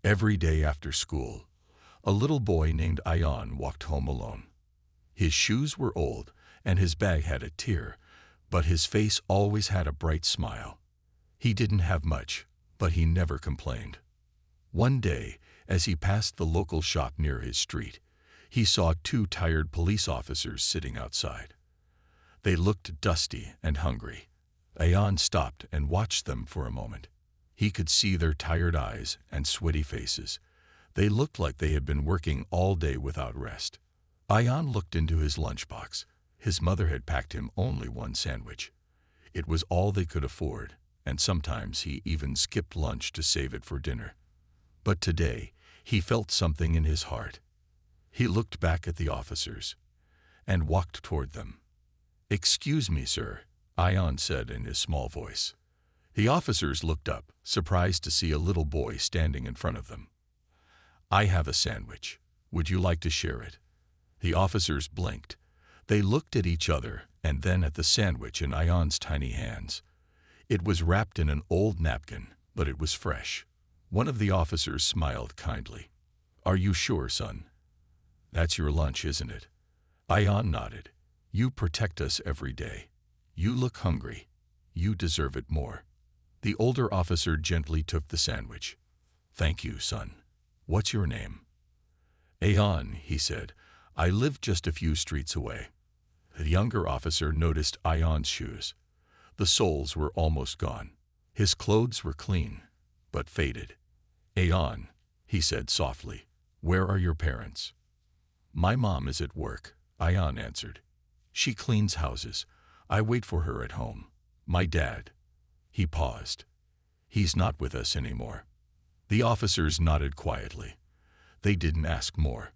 Every day after school, a little boy named Ayan walked home alone. His shoes were old and his bag had a tear, but his face always had a bright smile. He didn't have much, but he never complained. One day, as he passed the local shop near his street, he saw two tired police officers sitting outside. They looked dusty and hungry. Ayan stopped and watched them for a moment. He could see their tired eyes and sweaty faces. They looked like they had been working all day without rest. Ayan looked into his lunchbox. His mother had packed him only one sandwich. It was all they could afford, and sometimes he even skipped lunch to save it for dinner. But today, he felt something in his heart. He looked back at the officers and walked toward them. "Excuse me, sir," Ayan said in his small voice. The officers looked up, surprised to see a little boy standing in front of them. "I have a sandwich. Would you like to share it?" The officers blinked. They looked at each other and then at the sandwich in Ayan's tiny hands. It was wrapped in an old napkin, but it was fresh. One of the officers smiled kindly. "Are you sure, son? That's your lunch, isn't it?" Ayan nodded. "You protect us every day. You look hungry. You deserve it more." The older officer gently took the sandwich. "Thank you, son. What's your name?" "Ayan," he said. "I live just a few streets away." The younger officer noticed Ayan's shoes. The soles were almost gone. His clothes were clean, but faded. "Ayan," he said softly, "where are your parents?" "My mom is at work," Ayan answered. "She cleans houses. I wait for her at home. My dad—" He paused. "He's not with us anymore." The officers nodded quietly. They didn't ask more.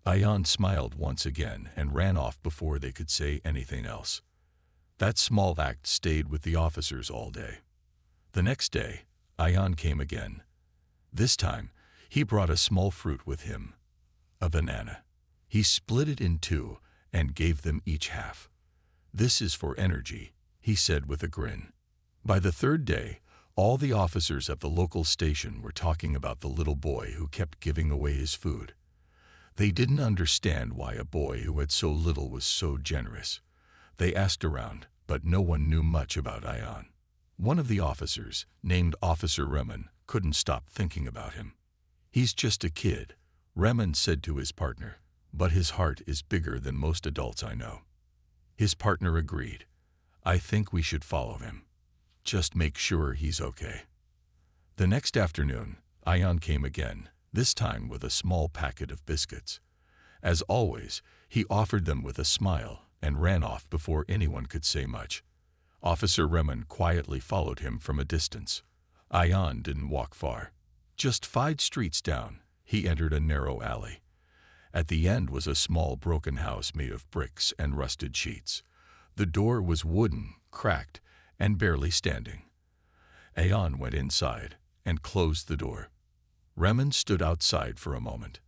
Ayan smiled once again and ran off before they could say anything else. That small act stayed with the officers all day. The next day, Ayan came again. This time, he brought a small fruit with him, a banana. He split it in two and gave them each half. "This is for energy," he said with a grin. By the third day, all the officers at the local station were talking about the little boy who kept giving away his food. They didn't understand why a boy who had so little was so generous. They asked around, but no one knew much about Ayan. One of the officers, named Officer Remen, couldn't stop thinking about him. "He's just a kid," Remen said to his partner, "but his heart is bigger than most adults I know." His partner agreed. "I think we should follow him. Just make sure he's okay." The next afternoon, Ayan came again, this time with a small packet of biscuits. As always, he offered them with a smile and ran off before anyone could say much. Officer Remen quietly followed him from a distance. Ayan didn't walk far. Just 5 streets down, he entered a narrow alley. At the end was a small broken house made of bricks and rusted sheets. The door was wooden, cracked, and barely standing. Ayan went inside and closed the door. Remen stood outside for a moment.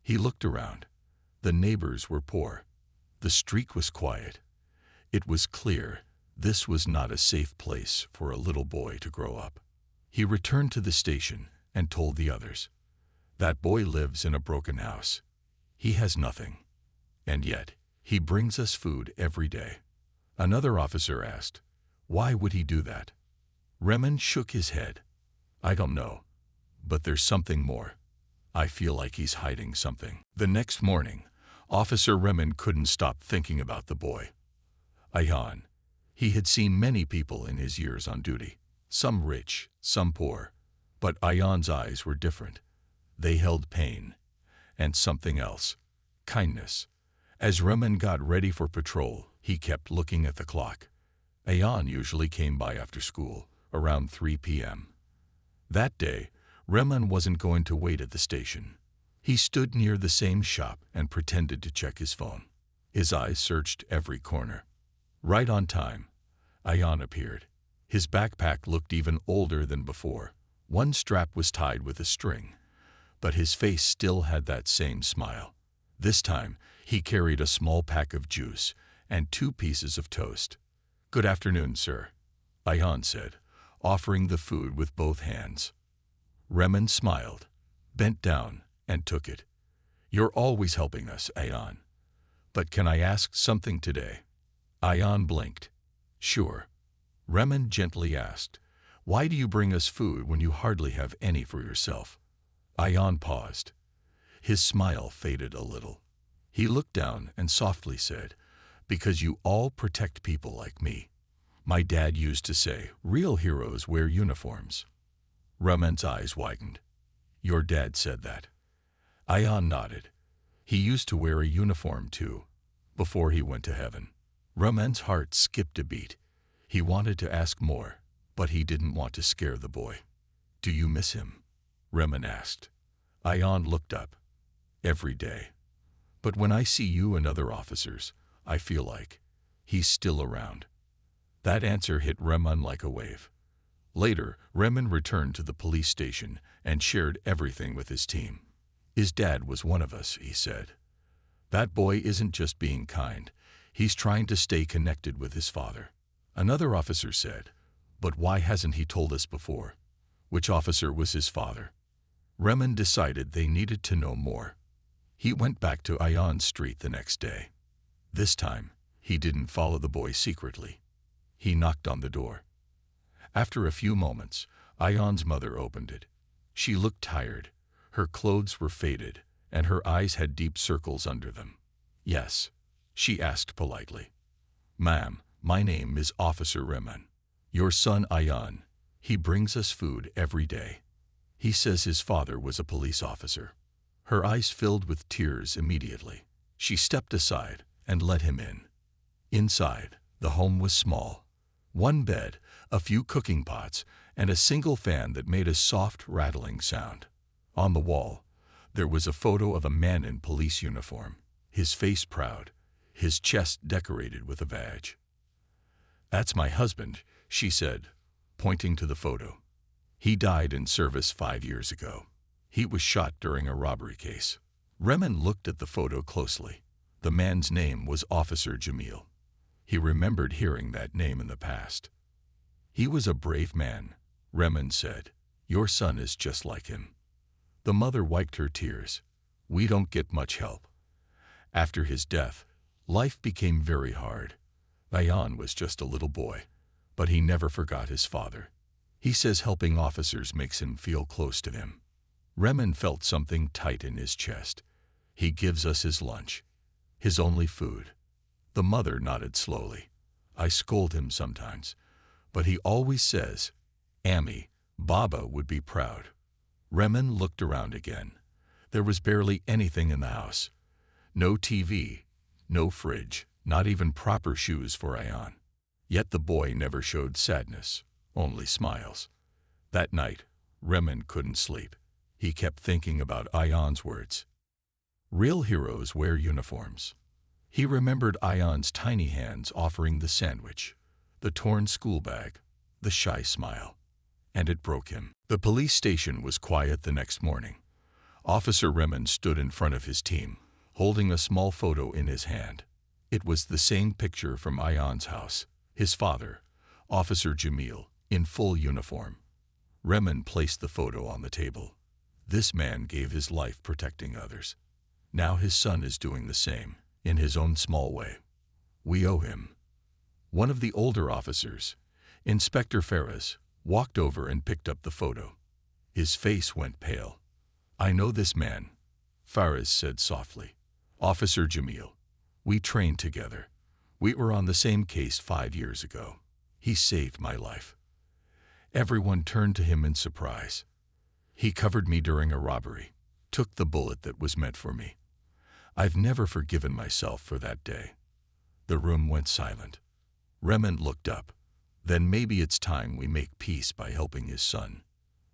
He looked around. The neighbors were poor. The street was quiet. It was clear this was not a safe place for a little boy to grow up. He returned to the station and told the others, "That boy lives in a broken house. He has nothing. And yet, he brings us food every day." Another officer asked, "Why would he do that?" Remen shook his head. "I don't know. But there's something more. I feel like he's hiding something." The next morning, Officer Remen couldn't stop thinking about the boy. Ayan. He had seen many people in his years on duty, some rich, some poor. But Ayan's eyes were different. They held pain, and something else, kindness. As Remen got ready for patrol, he kept looking at the clock. Ayan usually came by after school, around 3 p.m. That day, Remen wasn't going to wait at the station. He stood near the same shop and pretended to check his phone. His eyes searched every corner. Right on time, Ayan appeared. His backpack looked even older than before. One strap was tied with a string, but his face still had that same smile. This time, he carried a small pack of juice and 2 pieces of toast. "Good afternoon, sir," Ayan said, offering the food with both hands. Remen smiled. bent down, and took it. You're always helping us, Ayan. But can I ask something today? Ayan blinked. Sure. Remen gently asked, why do you bring us food when you hardly have any for yourself? Ayan paused. His smile faded a little. He looked down and softly said, because you all protect people like me. My dad used to say, real heroes wear uniforms. Remen's eyes widened. Your dad said that. Ayan nodded. He used to wear a uniform too, before he went to heaven. Remen's heart skipped a beat. He wanted to ask more, but he didn't want to scare the boy. Do you miss him? Remen asked. Ayan looked up. Every day. But when I see you and other officers, I feel like he's still around. That answer hit Remen like a wave. Later, Remen returned to the police station and shared everything with his team. His dad was one of us, he said. That boy isn't just being kind, he's trying to stay connected with his father. Another officer said, but why hasn't he told us before? Which officer was his father? Remen decided they needed to know more. He went back to Ayan Street the next day. This time, he didn't follow the boy secretly. He knocked on the door. After a few moments, Ayan's mother opened it. She looked tired. Her clothes were faded, and her eyes had deep circles under them. Yes, she asked politely. Ma'am, my name is Officer Remen. Your son Ayan, he brings us food every day. He says his father was a police officer. Her eyes filled with tears immediately. She stepped aside and let him in. Inside, the home was small. One bed, a few cooking pots, and a single fan that made a soft rattling sound. On the wall, there was a photo of a man in police uniform, his face proud, his chest decorated with a badge. That's my husband, she said, pointing to the photo. He died in service 5 years ago. He was shot during a robbery case. Remen looked at the photo closely. The man's name was Officer Jamil. He remembered hearing that name in the past. He was a brave man, Remen said. Your son is just like him. The mother wiped her tears. We don't get much help. After his death, life became very hard. Ayan was just a little boy, but he never forgot his father. He says helping officers makes him feel close to them. Remen felt something tight in his chest. He gives us his lunch, his only food. The mother nodded slowly. I scold him sometimes, but he always says, Ami, Baba would be proud. Remen looked around again. There was barely anything in the house. No TV, no fridge, not even proper shoes for Ayan. Yet the boy never showed sadness, only smiles. That night, Remen couldn't sleep. He kept thinking about Ayan's words. Real heroes wear uniforms. He remembered Ayan's tiny hands offering the sandwich, the torn school bag, the shy smile. And it broke him. The police station was quiet the next morning. Officer Remen stood in front of his team, holding a small photo in his hand. It was the same picture from Ayan's house, his father, Officer Jamil, in full uniform. Remen placed the photo on the table. This man gave his life protecting others. Now his son is doing the same, in his own small way. We owe him. One of the older officers, Inspector Ferris, walked over and picked up the photo. His face went pale. I know this man, Faraz said softly. Officer Jamil. We trained together. We were on the same case 5 years ago. He saved my life. Everyone turned to him in surprise. He covered me during a robbery, took the bullet that was meant for me. I've never forgiven myself for that day. The room went silent. Remen looked up. Then maybe it's time we make peace by helping his son.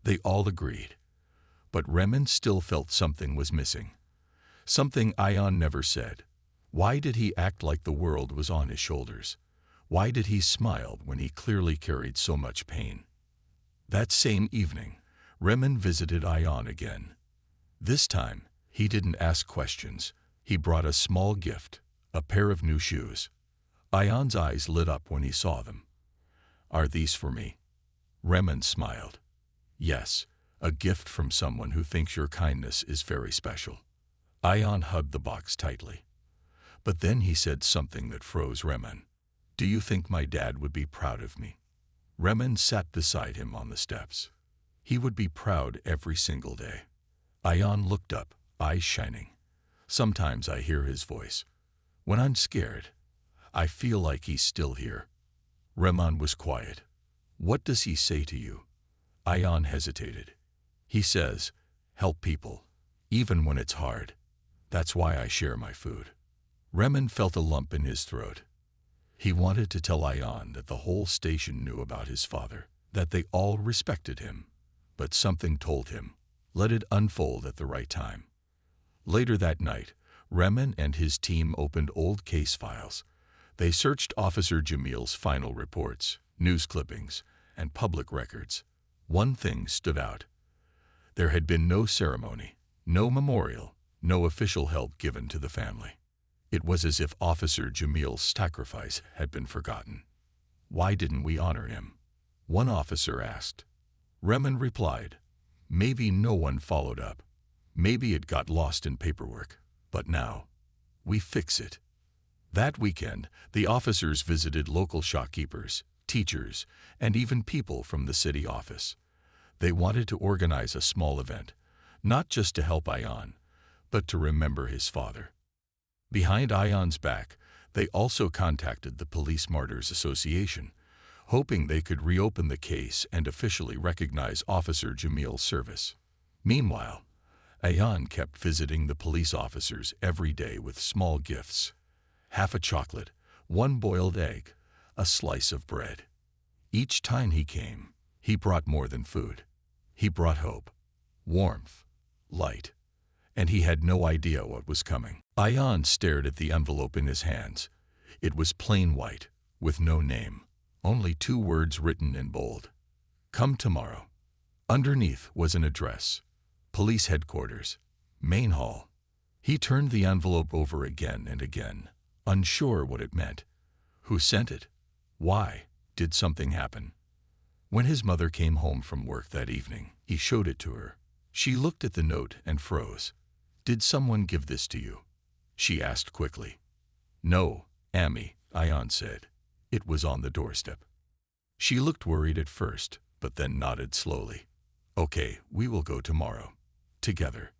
They all agreed. But Remen still felt something was missing. Something Ayan never said. Why did he act like the world was on his shoulders? Why did he smile when he clearly carried so much pain? That same evening, Remen visited Ayan again. This time, he didn't ask questions. He brought a small gift, a pair of new shoes. Ayan's eyes lit up when he saw them. Are these for me? Remen smiled. Yes, A gift from someone who thinks your kindness is very special. Ayan hugged the box tightly. But then he said something that froze Remen. Do you think my dad would be proud of me? Remen sat beside him on the steps. He would be proud every single day. Ayan looked up, eyes shining. Sometimes I hear his voice. When I'm scared, I feel like he's still here. Remen was quiet. What does he say to you? Ayan hesitated. He says, help people, even when it's hard. That's why I share my food. Remen felt a lump in his throat. He wanted to tell Ayan that the whole station knew about his father, that they all respected him. But something told him, let it unfold at the right time. Later that night, Remen and his team opened old case files. They searched Officer Jamil's final reports, news clippings, and public records. One thing stood out. There had been no ceremony, no memorial, no official help given to the family. It was as if Officer Jamil's sacrifice had been forgotten. Why didn't we honor him? One officer asked. Remen replied, maybe no one followed up. Maybe it got lost in paperwork. But now, we fix it. That weekend, the officers visited local shopkeepers, teachers, and even people from the city office. They wanted to organize a small event, not just to help Ayan, but to remember his father. Behind Ayan's back, they also contacted the Police Martyrs Association, hoping they could reopen the case and officially recognize Officer Jamil's service. Meanwhile, Ayan kept visiting the police officers every day with small gifts. Half a chocolate, one boiled egg, a slice of bread. Each time he came, he brought more than food. He brought hope, warmth, light. And he had no idea what was coming. Ayan stared at the envelope in his hands. It was plain white, with no name, only 2 words written in bold. Come tomorrow. Underneath was an address. Police headquarters, main hall. He turned the envelope over again and again, unsure what it meant. Who sent it? Why? Did something happen? When his mother came home from work that evening, he showed it to her. She looked at the note and froze. Did someone give this to you? She asked quickly. No, Ammi, Ayan said. It was on the doorstep. She looked worried at first, but then nodded slowly. Okay, we will go tomorrow. Together.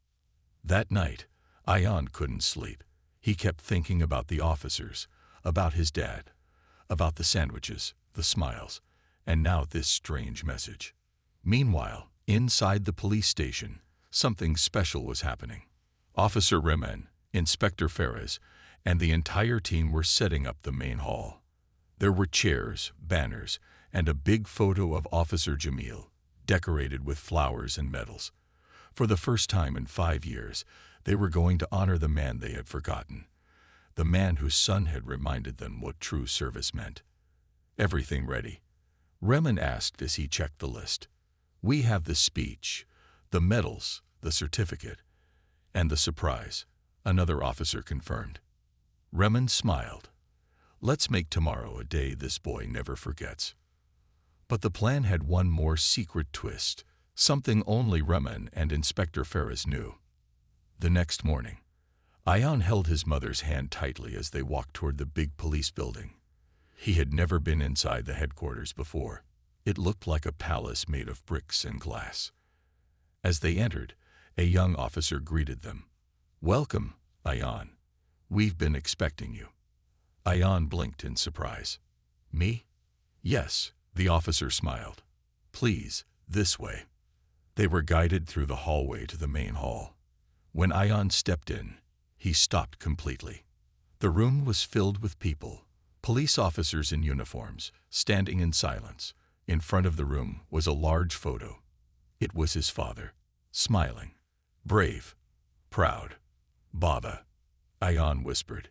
That night, Ayan couldn't sleep. He kept thinking about the officers, about his dad, about the sandwiches, the smiles, and now this strange message. Meanwhile, inside the police station, something special was happening. Officer Remen, Inspector Ferris, and the entire team were setting up the main hall. There were chairs, banners, and a big photo of Officer Jamil, decorated with flowers and medals. For the first time in 5 years, they were going to honor the man they had forgotten, the man whose son had reminded them what true service meant. Everything ready? Remen asked as he checked the list. We have the speech, the medals, the certificate, and the surprise, another officer confirmed. Remen smiled. Let's make tomorrow a day this boy never forgets. But the plan had one more secret twist, something only Remen and Inspector Ferris knew. The next morning, Ayan held his mother's hand tightly as they walked toward the big police building. He had never been inside the headquarters before. It looked like a palace made of bricks and glass. As they entered, a young officer greeted them. Welcome, Ayan. We've been expecting you. Ayan blinked in surprise. Me? Yes, the officer smiled. Please, this way. They were guided through the hallway to the main hall. When Ayan stepped in, he stopped completely. The room was filled with people, police officers in uniforms, standing in silence. In front of the room was a large photo. It was his father, smiling, brave, proud. Baba, Ayan whispered.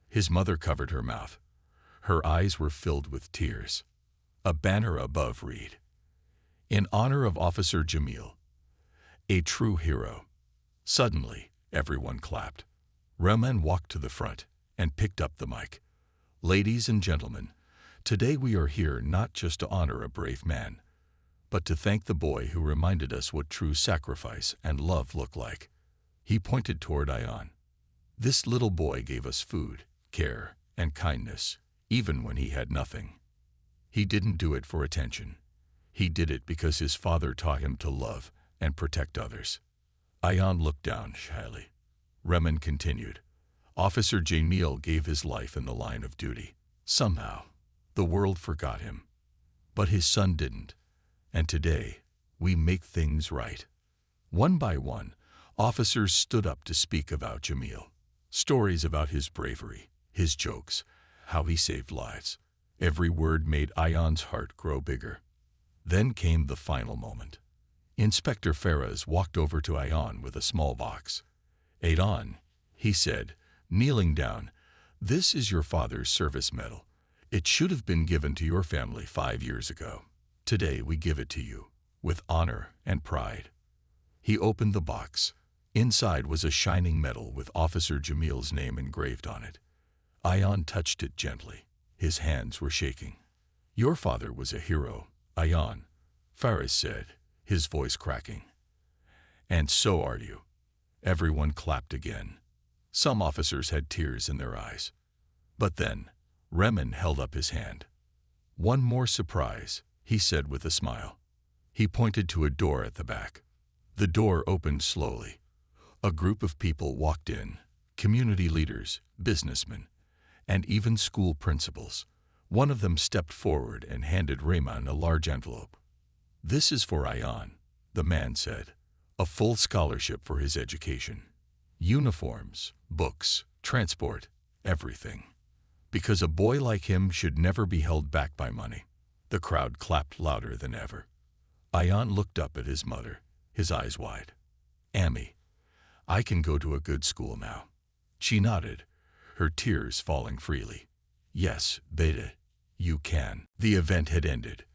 His mother covered her mouth. Her eyes were filled with tears. A banner above read, In honor of Officer Jamil, a true hero. Suddenly, everyone clapped. Remen walked to the front and picked up the mic. Ladies and gentlemen, today we are here not just to honor a brave man, but to thank the boy who reminded us what true sacrifice and love look like. He pointed toward Ion. This little boy gave us food, care, and kindness, even when he had nothing. He didn't do it for attention. He did it because his father taught him to love and protect others. Ion looked down shyly. Remen continued. Officer Jamil gave his life in the line of duty. Somehow, the world forgot him. But his son didn't. And today, we make things right. One by one, officers stood up to speak about Jamil. Stories about his bravery, his jokes, how he saved lives. Every word made Ion's heart grow bigger. Then came the final moment. Inspector Ferraz walked over to Ion with a small box. "Ion," he said, kneeling down, "this is your father's service medal. It should have been given to your family 5 years ago. Today we give it to you, with honor and pride." He opened the box. Inside was a shining medal with Officer Jamil's name engraved on it. Ion touched it gently. His hands were shaking. "Your father was a hero, Ion," Ferraz said, his voice cracking. "And so are you." Everyone clapped again. Some officers had tears in their eyes. But then, Remen held up his hand. "One more surprise," he said with a smile. He pointed to a door at the back. The door opened slowly. A group of people walked in, community leaders, businessmen, and even school principals. One of them stepped forward and handed Remen a large envelope. "This is for Ion," the man said. "A full scholarship for his education. Uniforms, books, transport, everything. Because a boy like him should never be held back by money." The crowd clapped louder than ever. Ion looked up at his mother, his eyes wide. "Ammi, I can go to a good school now." She nodded, her tears falling freely. "Yes, Beta, you can." The event had ended.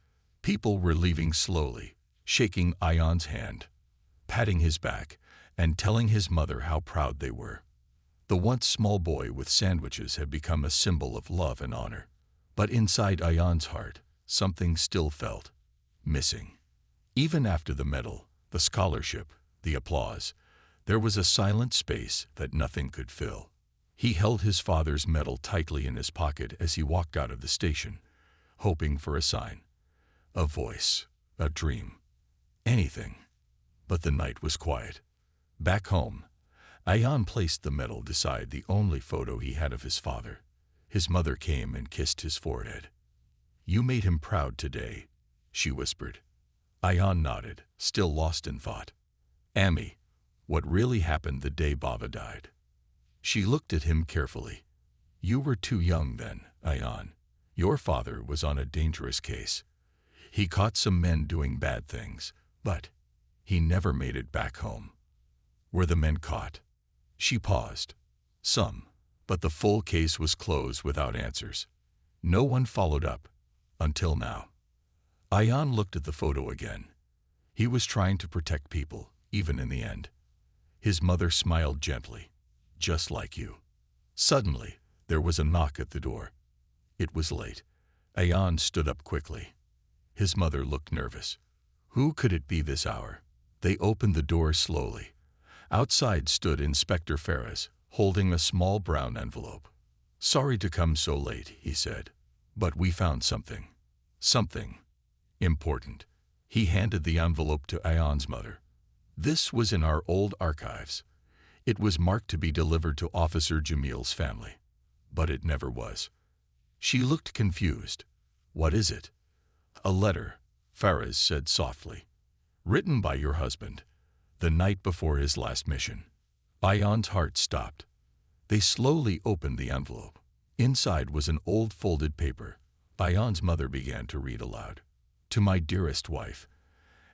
People were leaving slowly, shaking Ion's hand, patting his back, and telling his mother how proud they were. The once small boy with sandwiches had become a symbol of love and honor. But inside Ion's heart, something still felt missing. Even after the medal, the scholarship, the applause, there was a silent space that nothing could fill. He held his father's medal tightly in his pocket as he walked out of the station, hoping for a sign, a voice, a dream, anything. But the night was quiet. Back home, Ion placed the medal beside the only photo he had of his father. His mother came and kissed his forehead. "You made him proud today," she whispered. Ion nodded, still lost in thought. "Ammi, what really happened the day Baba died?" She looked at him carefully. "You were too young then, Ion. Your father was on a dangerous case. He caught some men doing bad things, but he never made it back home." "Were the men caught?" She paused. "Some, but the full case was closed without answers. No one followed up, until now." Ion looked at the photo again. He was trying to protect people, even in the end. His mother smiled gently. "Just like you." Suddenly, there was a knock at the door. It was late. Ion stood up quickly. His mother looked nervous. Who could it be this hour? They opened the door slowly. Outside stood Inspector Ferraz, holding a small brown envelope. "Sorry to come so late," he said, "but we found something. Something important." He handed the envelope to Ion's mother. "This was in our old archives. It was marked to be delivered to Officer Jamil's family, but it never was." She looked confused. "What is it?" "A letter," Ferraz said softly. "Written by your husband, the night before his last mission." Ion's heart stopped. They slowly opened the envelope. Inside was an old folded paper. Ion's mother began to read aloud. "To my dearest wife,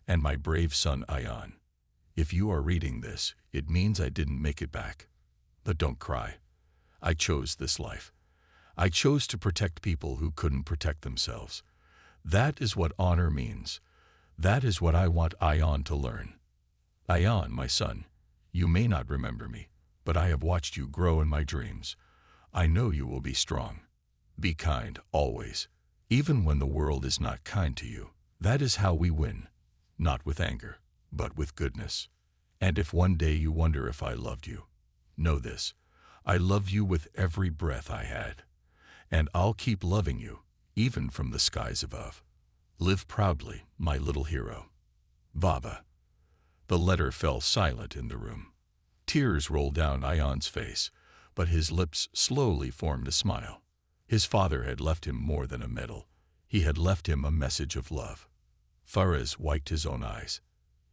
and my brave son Ion. If you are reading this, it means I didn't make it back. But don't cry. I chose this life. I chose to protect people who couldn't protect themselves. That is what honor means. That is what I want Ion to learn. Ion, my son, you may not remember me, but I have watched you grow in my dreams. I know you will be strong. Be kind, always, even when the world is not kind to you. That is how we win, not with anger, but with goodness. And if one day you wonder if I loved you, know this: I love you with every breath I had, and I'll keep loving you, even from the skies above. Live proudly, my little hero. Baba. The letter fell silent in the room. Tears rolled down Ion's face, but his lips slowly formed a smile. His father had left him more than a medal. He had left him a message of love. Faraz wiped his own eyes.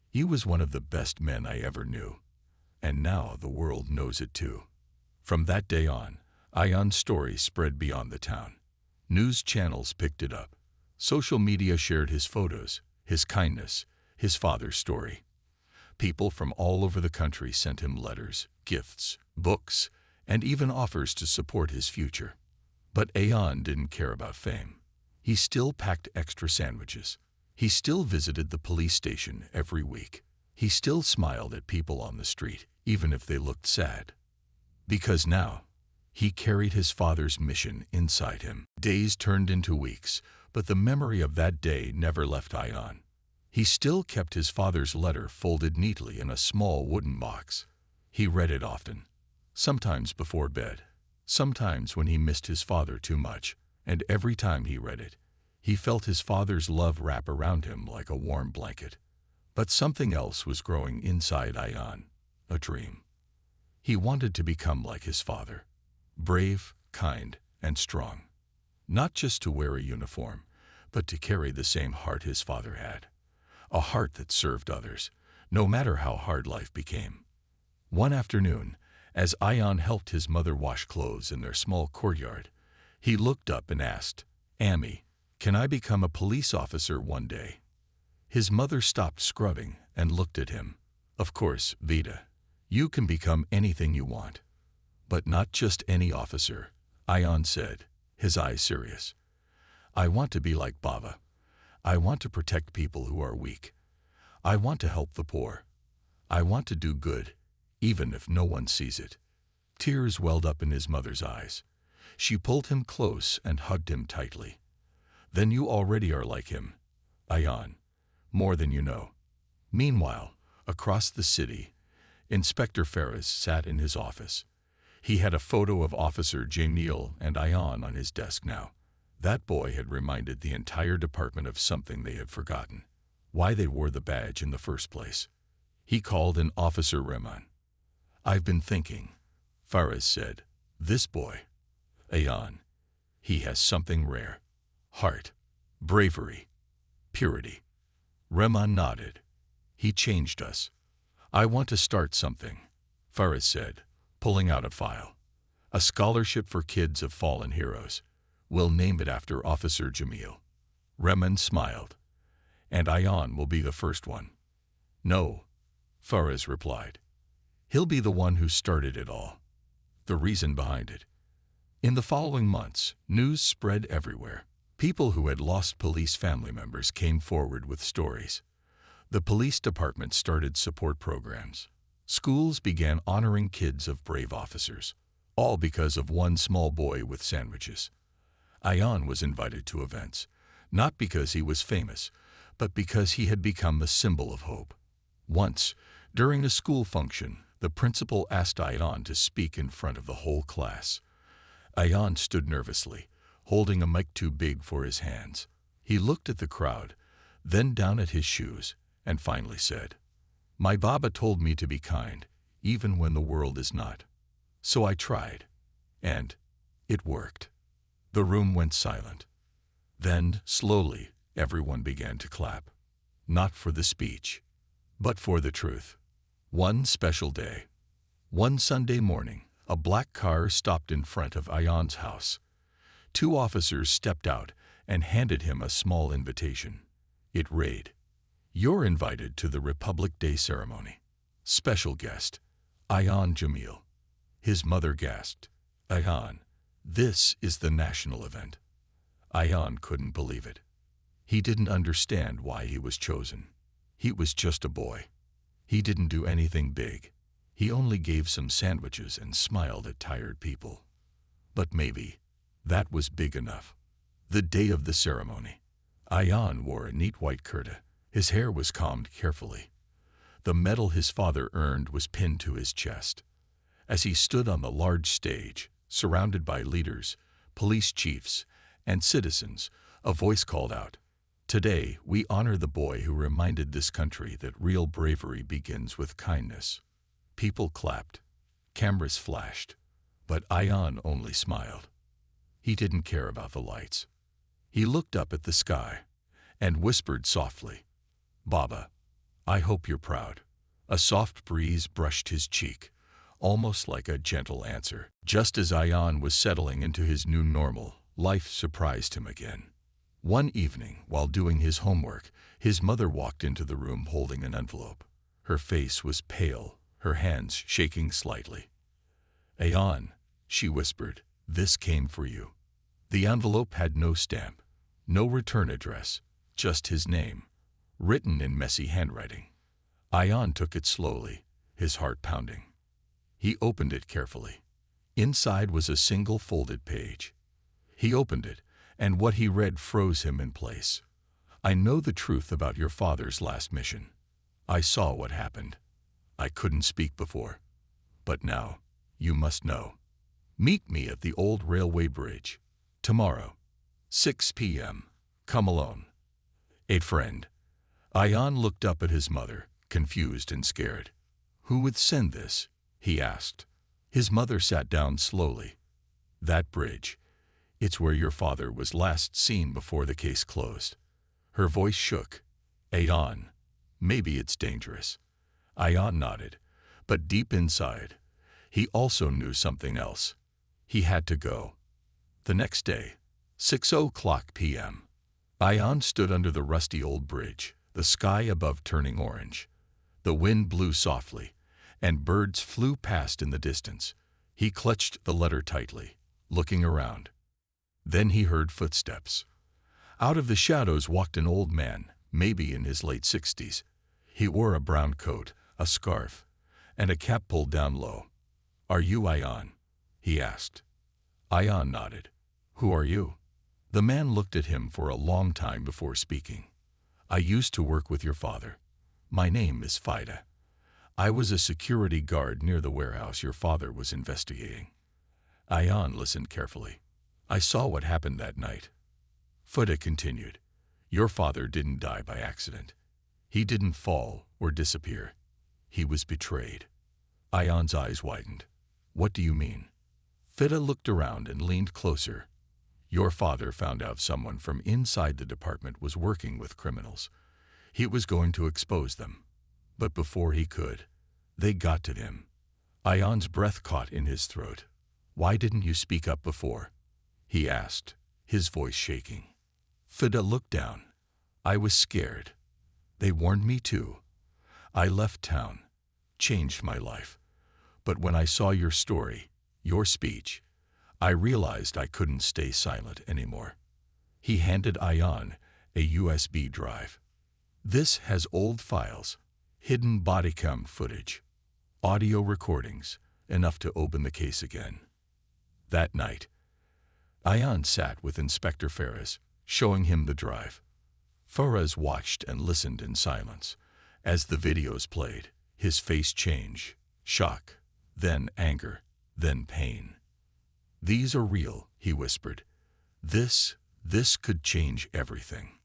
He was one of the best men I ever knew, and now the world knows it too. From that day on, Ion's story spread beyond the town. News channels picked it up. Social media shared his photos, his kindness, his father's story. People from all over the country sent him letters, gifts, books, and even offers to support his future. But Ion didn't care about fame. He still packed extra sandwiches. He still visited the police station every week. He still smiled at people on the street, even if they looked sad. Because now, he carried his father's mission inside him. Days turned into weeks, but the memory of that day never left Ion. He still kept his father's letter folded neatly in a small wooden box. He read it often, sometimes before bed, sometimes when he missed his father too much, and every time he read it, he felt his father's love wrap around him like a warm blanket. But something else was growing inside Ion, a dream. He wanted to become like his father, brave, kind, and strong. Not just to wear a uniform, but to carry the same heart his father had. A heart that served others, no matter how hard life became. One afternoon, as Ion helped his mother wash clothes in their small courtyard, he looked up and asked, "Ammi, can I become a police officer one day?" His mother stopped scrubbing and looked at him. "Of course, Vida, you can become anything you want. But not just any officer," Ion said, his eyes serious. "I want to be like Baba. I want to protect people who are weak. I want to help the poor. I want to do good, even if no one sees it." Tears welled up in his mother's eyes. She pulled him close and hugged him tightly. "Then you already are like him, Ion, more than you know." Meanwhile, across the city, Inspector Faraz sat in his office. He had a photo of Officer Jamil and Ion on his desk now. That boy had reminded the entire department of something they had forgotten: why they wore the badge in the first place. He called in Officer Rehman. "I've been thinking," Faraz said. "This boy, Ion, he has something rare. Heart, bravery, purity." Rehman nodded. "He changed us." "I want to start something," Faraz said, pulling out a file. "A scholarship for kids of fallen heroes. We'll name it after Officer Jamil." Rehman smiled. "And Ion will be the first one." "No," Faraz replied. "He'll be the one who started it all. The reason behind it." In the following months, news spread everywhere. People who had lost police family members came forward with stories. The police department started support programs. Schools began honoring kids of brave officers, all because of one small boy with sandwiches. Ion was invited to events, not because he was famous, but because he had become a symbol of hope. Once, during a school function, the principal asked Ion to speak in front of the whole class. Ion stood nervously, holding a mic too big for his hands. He looked at the crowd, then down at his shoes, and finally said, "My Baba told me to be kind, even when the world is not. So I tried, and it worked." The room went silent. Then, slowly, everyone began to clap. Not for the speech, but for the truth. One special day, one Sunday morning, a black car stopped in front of Ion's house. Two officers stepped out and handed him a small invitation. It read, "You're invited to the Republic Day ceremony. Special guest, Ion Jamil." His mother gasped, "Ion, this is the national event." Ion couldn't believe it. He didn't understand why he was chosen. He was just a boy. He didn't do anything big. He only gave some sandwiches and smiled at tired people. But maybe that was big enough. The day of the ceremony, Ayan wore a neat white kurta. His hair was combed carefully. The medal his father earned was pinned to his chest. As he stood on the large stage, surrounded by leaders, police chiefs, and citizens, a voice called out, "Today, we honor the boy who reminded this country that real bravery begins with kindness." People clapped. Cameras flashed. But Ayan only smiled. He didn't care about the lights. He looked up at the sky and whispered softly, "Baba, I hope you're proud." A soft breeze brushed his cheek, almost like a gentle answer. Just as Ayan was settling into his new normal, life surprised him again. One evening, while doing his homework, his mother walked into the room holding an envelope. Her face was pale, her hands shaking slightly. "Ayan," she whispered, "this came for you." The envelope had no stamp, no return address, just his name, written in messy handwriting. Ayan took it slowly, his heart pounding. He opened it carefully. Inside was a single folded page. He opened it, and what he read froze him in place. "I know the truth about your father's last mission. I saw what happened. I couldn't speak before. But now, you must know. Meet me at the old railway bridge. Tomorrow, 6 p.m. Come alone. A friend." Ayan looked up at his mother, confused and scared. "Who would send this?" he asked. His mother sat down slowly. "That bridge. It's where your father was last seen before the case closed." Her voice shook. "Ayan, maybe it's dangerous." Ayan nodded, but deep inside, he also knew something else. He had to go. The next day, 6:00 p.m. Ayan stood under the rusty old bridge, the sky above turning orange. The wind blew softly, and birds flew past in the distance. He clutched the letter tightly, looking around. Then he heard footsteps. Out of the shadows walked an old man, maybe in his late 60s. He wore a brown coat, a scarf, and a cap pulled down low. "Are you Ayan?" he asked. Ayan nodded. "Who are you?" The man looked at him for a long time before speaking. "I used to work with your father. My name is Fida. I was a security guard near the warehouse your father was investigating." Ayan listened carefully. "I saw what happened that night." Fida continued. "Your father didn't die by accident. He didn't fall or disappear. He was betrayed." Ayan's eyes widened. "What do you mean?" Fida looked around and leaned closer. "Your father found out someone from inside the department was working with criminals. He was going to expose them. But before he could, they got to him." Ayan's breath caught in his throat. "Why didn't you speak up before?" he asked, his voice shaking. Fida looked down. "I was scared. They warned me too. I left town, changed my life. But when I saw your story, your speech, I realized I couldn't stay silent anymore." He handed Ayan a USB drive. "This has old files, hidden body cam footage, audio recordings, enough to open the case again." That night, Ayan sat with Inspector Ferris, showing him the drive. Ferris watched and listened in silence. As the videos played, his face changed, shock, then anger, then pain. "These are real," he whispered. This could change everything."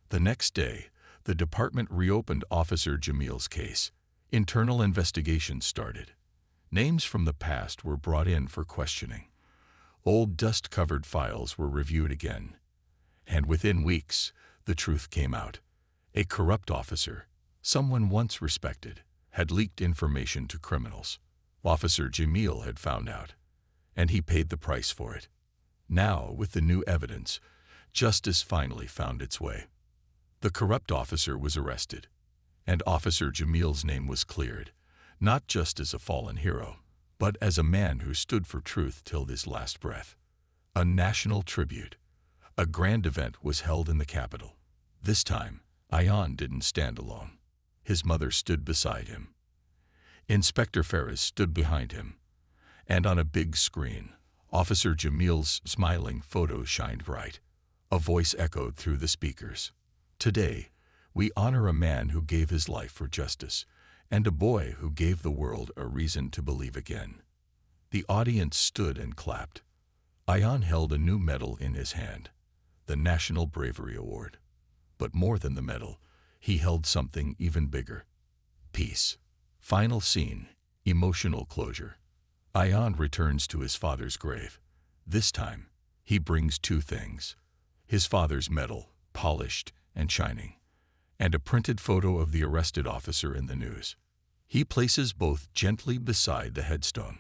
The next day, the department reopened Officer Jamil's case. Internal investigations started. Names from the past were brought in for questioning. Old dust-covered files were reviewed again. And within weeks, the truth came out. A corrupt officer, someone once respected, had leaked information to criminals. Officer Jamil had found out, and he paid the price for it. Now, with the new evidence, justice finally found its way. The corrupt officer was arrested, and Officer Jamil's name was cleared, not just as a fallen hero, but as a man who stood for truth till his last breath. A national tribute, a grand event was held in the capital. This time, Ayan didn't stand alone. His mother stood beside him. Inspector Ferris stood behind him, and on a big screen, Officer Jamil's smiling photo shined bright. A voice echoed through the speakers. Today, we honor a man who gave his life for justice, and a boy who gave the world a reason to believe again. The audience stood and clapped. Ion held a new medal in his hand, the National Bravery Award. But more than the medal, he held something even bigger. Peace. Final scene. Emotional closure. Ion returns to his father's grave. This time, he brings two things: his father's medal, polished and shining, and a printed photo of the arrested officer in the news. He places both gently beside the headstone.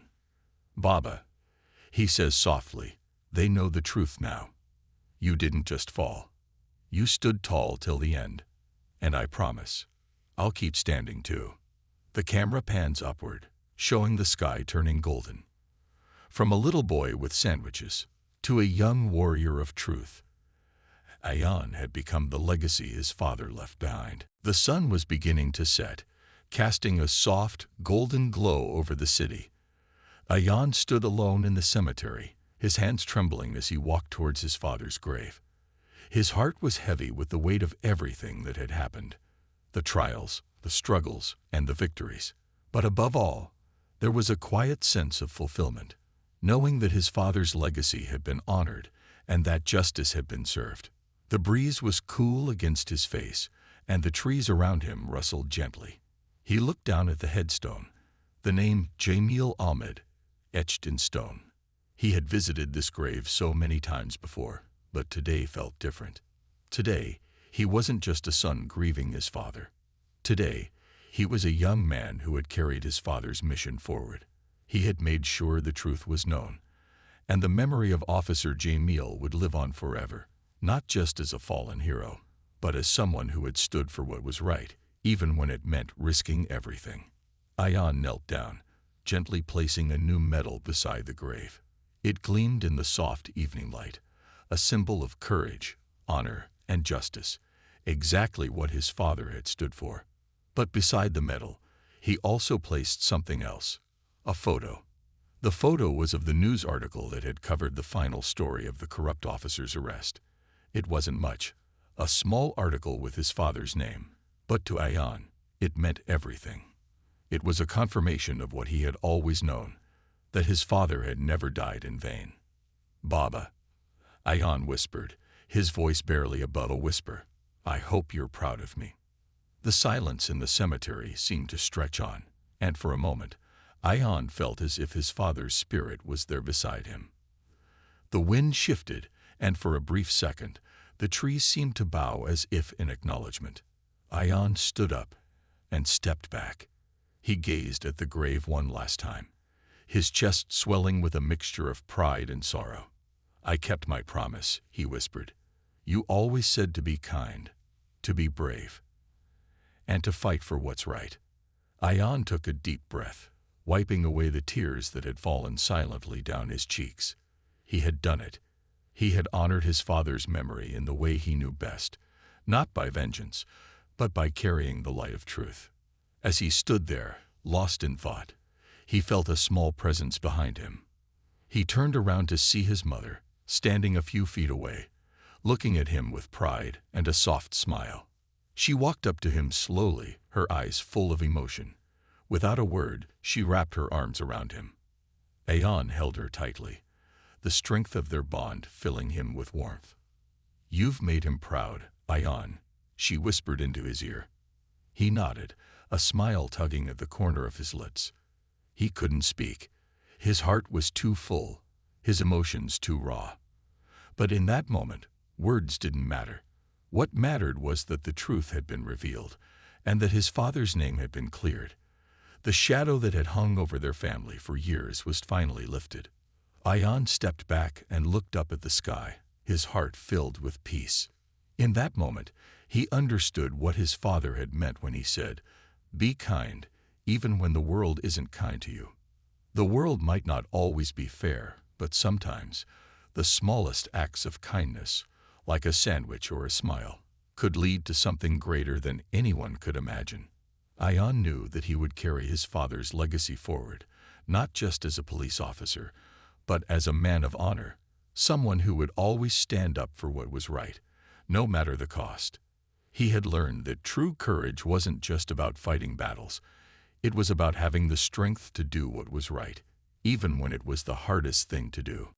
"Baba," he says softly, "they know the truth now. You didn't just fall. You stood tall till the end. And I promise, I'll keep standing too." The camera pans upward, showing the sky turning golden. From a little boy with sandwiches to a young warrior of truth, Ion had become the legacy his father left behind. The sun was beginning to set, casting a soft, golden glow over the city. Ion stood alone in the cemetery, his hands trembling as he walked towards his father's grave. His heart was heavy with the weight of everything that had happened: the trials, the struggles, and the victories. But above all, there was a quiet sense of fulfillment, knowing that his father's legacy had been honored and that justice had been served. The breeze was cool against his face, and the trees around him rustled gently. He looked down at the headstone, the name Jamil Ahmed etched in stone. He had visited this grave so many times before, but today felt different. Today, he wasn't just a son grieving his father. Today, he was a young man who had carried his father's mission forward. He had made sure the truth was known, and the memory of Officer Jamil would live on forever, not just as a fallen hero, but as someone who had stood for what was right, even when it meant risking everything. Ion knelt down, gently placing a new medal beside the grave. It gleamed in the soft evening light, a symbol of courage, honor, and justice, exactly what his father had stood for. But beside the medal, he also placed something else: a photo. The photo was of the news article that had covered the final story of the corrupt officer's arrest. It wasn't much, a small article with his father's name, but to Ion, it meant everything. It was a confirmation of what he had always known, that his father had never died in vain. "Baba," Ion whispered, his voice barely above a whisper, "I hope you're proud of me." The silence in the cemetery seemed to stretch on, and for a moment, Ion felt as if his father's spirit was there beside him. The wind shifted, and for a brief second, the trees seemed to bow as if in acknowledgement. Ion stood up and stepped back. He gazed at the grave one last time, his chest swelling with a mixture of pride and sorrow. "I kept my promise," he whispered. "You always said to be kind, to be brave, and to fight for what's right." Ion took a deep breath, wiping away the tears that had fallen silently down his cheeks. He had done it. He had honored his father's memory in the way he knew best, not by vengeance, but by carrying the light of truth. As he stood there, lost in thought, he felt a small presence behind him. He turned around to see his mother, standing a few feet away, looking at him with pride and a soft smile. She walked up to him slowly, her eyes full of emotion. Without a word, she wrapped her arms around him. Ion held her tightly, the strength of their bond filling him with warmth. "You've made him proud, Ion," she whispered into his ear. He nodded, a smile tugging at the corner of his lips. He couldn't speak. His heart was too full, his emotions too raw. But in that moment, words didn't matter. What mattered was that the truth had been revealed, and that his father's name had been cleared. The shadow that had hung over their family for years was finally lifted. Ion stepped back and looked up at the sky, his heart filled with peace. In that moment, he understood what his father had meant when he said, "Be kind, even when the world isn't kind to you." The world might not always be fair, but sometimes the smallest acts of kindness, like a sandwich or a smile, could lead to something greater than anyone could imagine. Ion knew that he would carry his father's legacy forward, not just as a police officer, but as a man of honor, someone who would always stand up for what was right, no matter the cost. He had learned that true courage wasn't just about fighting battles. It was about having the strength to do what was right, even when it was the hardest thing to do.